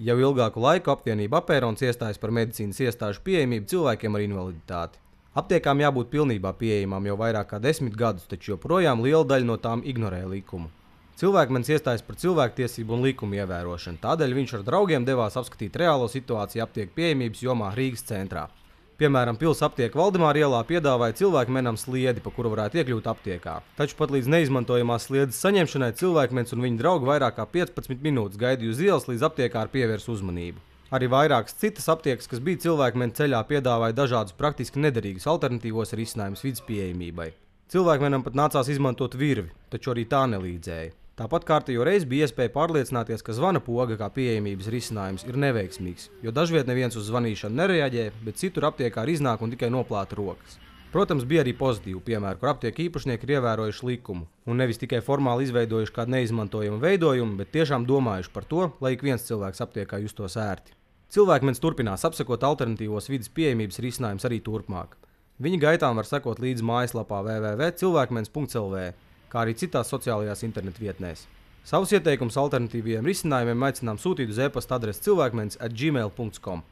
Jau ilgāku laiku apvienība Apērons iestājas par medicīnas iestāžu pieejamību cilvēkiem ar invaliditāti. Aptiekām jābūt pilnībā pieejamām jau vairāk kā 10 gadus, taču joprojām liela daļa no tām ignorē likumu. Cilvēkmenis iestājas par cilvēktiesību un likumu ievērošanu, tādēļ viņš ar draugiem devās apskatīt reālo situāciju aptieku pieejamības jomā Rīgas centrā. Piemēram, Pils aptieka Valdemāra ielā piedāvāja cilvēkmenam sliedi, pa kuru varētu iekļūt aptiekā. Taču pat līdz neizmantojamās sliedes saņemšanai cilvēkmenis un viņa draugi vairāk kā 15 minūtes gaidīja uz ielas, līdz aptiekāri pievērsa uzmanību. Arī vairākas citas aptiekas, kas bija cilvēkmena ceļā, piedāvāja dažādus praktiski nederīgus alternatīvos risinājumus vides pieejamībai. Cilvēkmenam pat nācās izmantot virvi, taču arī tā nelīdzēja. Tāpat kārtējo reizi bija iespēja pārliecināties, ka zvana poga kā pieejamības risinājums ir neveiksmīgs, jo dažviet neviens uz zvanīšanu nereaģē, bet citur aptiekāri iznāk un tikai noplāta rokas. Protams, bija arī pozitīvi piemēri, kur aptieku īpašnieki ir ievērojuši likumu un nevis tikai formāli izveidojuši kādu neizmantojamu veidojumu, bet tiešām domājuši par to, lai ik viens cilvēks aptiekā justos ērti. Cilvēkmenis turpinās apsekot alternatīvos vides pieejamības risinājumus arī turpmāk. Viņa gaitām var sekot līdzi mājaslapā www.cilvēkmenis.lv, kā arī citās sociālajās internetu vietnēs. Savus ieteikumus alternatīviem risinājumiem aicinām sūtīt uz e-pasta adresi cilvēkmenis@gmail.com.